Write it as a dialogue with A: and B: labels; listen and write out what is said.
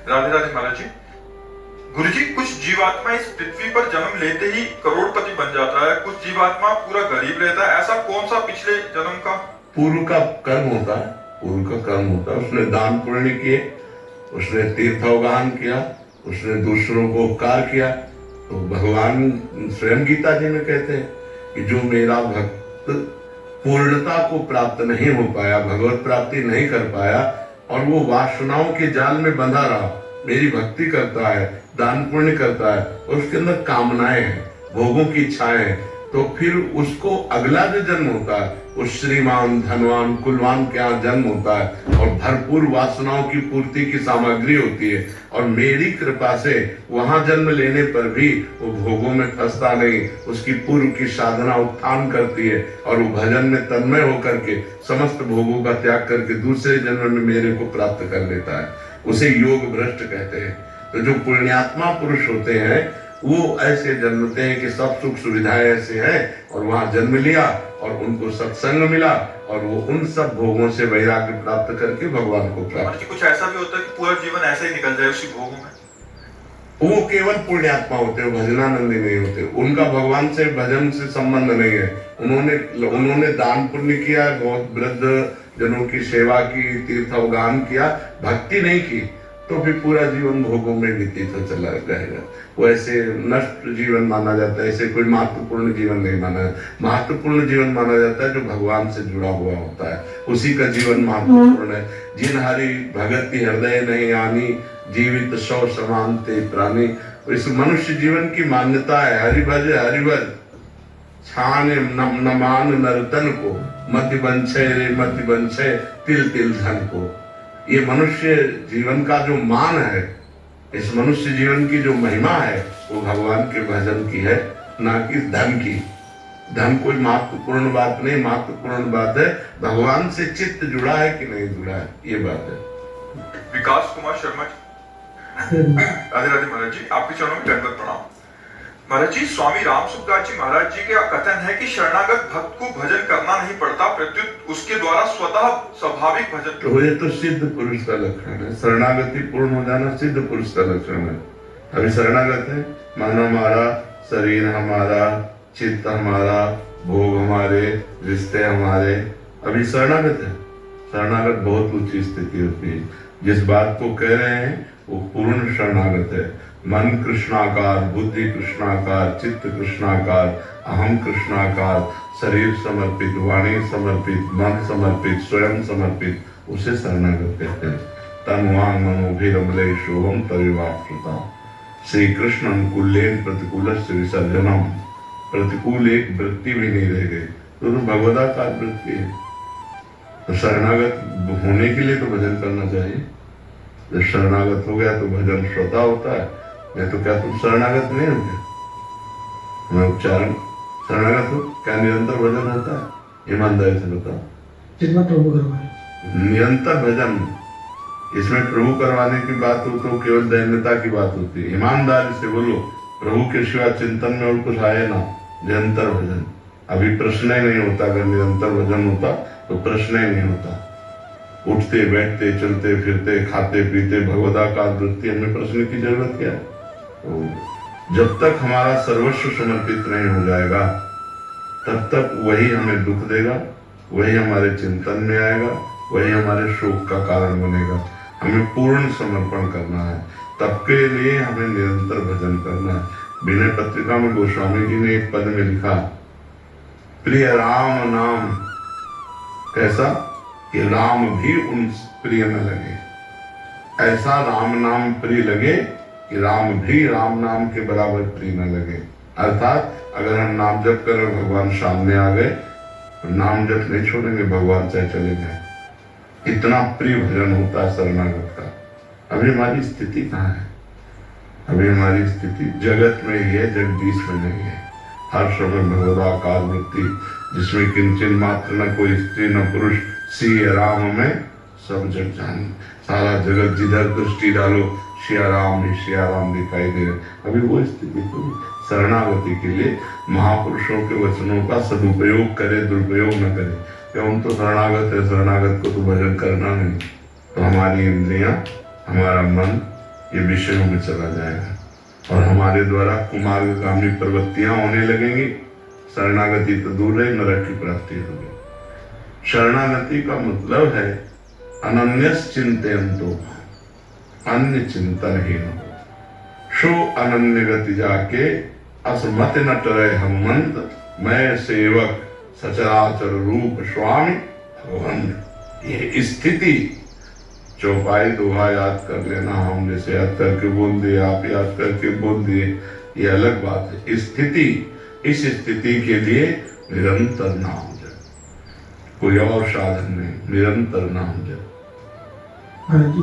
A: राधे राधे महाराज जी। गुरुजी, कुछ जीवात्मा इस पृथ्वी पर जन्म लेते ही करोड़पति बन जाता है, कुछ जीवात्मा पूरा गरीब रहता है। ऐसा कौन सा पिछले जन्म का
B: पूर्व का कर्म होता है? पूर्व का कर्म होता है। उसने दान पुण्य किए, उसने तीर्थोगान किया, उसने दूसरों को उपकार किया। तो भगवान स्वयं गीता जी में कहते हैं कि जो मेरा भक्त पूर्णता को प्राप्त नहीं हो पाया, भगवत प्राप्ति नहीं कर पाया और वो वासनाओं के जाल में बंधा रहा, मेरी भक्ति करता है, दान पुण्य करता है और उसके अंदर कामनाएं हैं, भोगों की इच्छाएं हैं, तो फिर उसको अगला जो जन्म होता है उस श्रीमान धनवान कुलवान के यहाँ जन्म होता है और भरपूर वासनाओं की पूर्ति की सामग्री होती है। और मेरी कृपा से वहां जन्म लेने पर भी वो भोगों में फंसता नहीं, उसकी पूर्व की साधना उत्थान करती है और वो भजन में तन्मय होकर के समस्त भोगों का त्याग करके दूसरे जन्म में मेरे को प्राप्त कर लेता है। उसे योग भ्रष्ट कहते हैं। तो जो पुण्यात्मा पुरुष होते हैं वो ऐसे जन्मते हैं कि सब सुख सुविधाएं ऐसे हैं और वहां जन्म लिया और उनको सत्संग मिला और वो उन सब भोगों से वैराग्य प्राप्त करके भगवान को प्राप्त।
A: कुछ ऐसा भी होता है कि पूरा जीवन ऐसे ही निकल जाए उसी भोगों में?
B: वो केवल पुण्यात्मा होते हैं, भजनानंदी नहीं होते। उनका भगवान से भजन से संबंध नहीं है। उन्होंने दान पुण्य किया, बहुत वृद्ध जनों की सेवा की, तीर्थोगान किया, भक्ति नहीं की, तो फिर पूरा जीवन भोगों में व्यतीत हो चला जाएगा। वो ऐसे नष्ट जीवन माना जाता है, ऐसे कोई महत्वपूर्ण जीवन नहीं माना। महत्वपूर्ण जीवन माना जाता है जो भगवान से जुड़ा हुआ होता है, उसी का जीवन महत्वपूर्ण है। जिन हरि भगति हृदय नहीं आनी, जीवित सौ समान ते प्राणी। इस मनुष्य जीवन की मान्यता है, हरिभज छान नमान नर्तन को, मति बंछे रे मति बंछे तिल तिल धन को। ये मनुष्य जीवन का जो मान है, इस मनुष्य जीवन की जो महिमा है, वो भगवान के भजन की है, ना कि धन की। धन कोई महत्वपूर्ण बात नहीं, महत्वपूर्ण बात है भगवान से चित्त जुड़ा है कि नहीं जुड़ा है, ये बात है।
A: विकास कुमार शर्मा जी, राधे राधे महाराज जी, आपके चरणों में दंडवत प्रणाम। महाराज जी, स्वामी रामसुखदास जी महाराज जी का कथन है कि शरणागत भक्त को भजन करना नहीं पड़ता, प्रत्युत उसके द्वारा स्वतः स्वाभाविक भजन।
B: तो ये तो सिद्ध पुरुष का लक्षण है। शरणागति पूर्ण हो जाना सिद्ध पुरुष का लक्षण है। अभी शरणागत है, मन हमारा, शरीर हमारा, चित्त हमारा, भोग हमारे, रिश्ते हमारे, अभी शरणागत है। शरणागत बहुत ऊंची स्थिति होती है। जिस बात को कह रहे हैं वो पूर्ण शरणागत है। मन कृष्णाकार, बुद्धि कृष्णाकार, चित्त कृष्णाकार, अहम कृष्णाकार, शरीर समर्पित, वाणी समर्पित, मन समर्पित, स्वयं समर्पित, उसे शरणागत कहते हैं। तन वांग मनोभिरमले शोभम तविवाप्ता। श्री कृष्ण अनुकूलेन प्रतिकूल विसर्जनम। प्रतिकूल एक वृत्ति भी नहीं रह गई, तो भगवदाकार वृत्ति है। तो शरणागत होने के लिए तो भजन करना चाहिए। जब शरणागत हो गया तो भजन स्वतः होता है। नहीं तो क्या तुम शरणागत नहीं हो क्या? मैं उच्चारण शरणागत हो क्या? निरंतर भजन होता है? ईमानदारी से बताओ।
C: जितना प्रभु करवाए
B: निरंतर भजन, इसमें प्रभु करवाने की बात हो तो केवल दैन्यता की बात होती है। ईमानदारी से बोलो, प्रभु के सिवा चिंतन में और कुछ आए ना, निरंतर भजन। अभी प्रश्न ही नहीं होता। अगर निरंतर भजन होता तो प्रश्न ही नहीं होता। उठते बैठते चलते फिरते खाते पीते भगवदाकार वृत्ति, हमें प्रश्न की जरूरत क्या है? तो जब तक हमारा सर्वस्व समर्पित नहीं हो जाएगा तब तक वही हमें दुख देगा, वही हमारे चिंतन में आएगा, वही हमारे शोक का कारण बनेगा। हमें पूर्ण समर्पण करना है, तब के लिए हमें निरंतर भजन करना है। विनय पत्रिका में गोस्वामी जी ने एक पद में लिखा, प्रिय राम नाम कैसा कि राम भी उन प्रिय न लगे। ऐसा राम नाम प्रिय लगे कि राम भी राम नाम के बराबर प्रिय न लगे। अर्थात अगर हम नाम जप करें भगवान सामने आ गए तो नाम जप नहीं छोड़ेंगे, भगवान चाहे चले जाए। इतना प्रिय भजन होता है शरणागत का। अभी हमारी स्थिति कहाँ है? अभी हमारी स्थिति जगत में ही है, जगदीश में नहीं है। हर समय भगवदाकार वृत्ति, जिसमें किंचन मात्र न कोई स्त्री न पुरुष, श्री राम में सब जग जान। सारा जगत जिधर दृष्टि डालो श्री राम ही श्री राम दिखाई दे रहे। अभी वो स्थिति तो शरणागति के लिए महापुरुषों के वचनों का सदुपयोग करे, दुरुपयोग न करे। क्या हम तो शरणागत है, शरणागत को तो भजन करना नहीं। तो हमारी इंद्रियां, हमारा मन, ये विषयों में चला जाएगा और हमारे द्वारा कुमार्गामी प्रवृत्तियां होने लगेंगी। शरणागति तो दूर रही, नरक की प्राप्ति होगी। शरणागति का मतलब है अनन्यस चिंतयन्तो, अन्य चिंतन ही न हो। शो अनन्य गति जाके असमत न टरे हनुमंत, मैं सेवक सचराचर रूप स्वामी भगवंत। ये स्थिति चौपाई दोहा याद कर लेना, हम जैसे याद करके बोल दिए, आप याद करके बोल दिए, ये अलग बात है। स्थिति, इस स्थिति के लिए निरंतर नाम जप, कोई और साधन नहीं, निरंतर नाम जप।
C: महाराज जी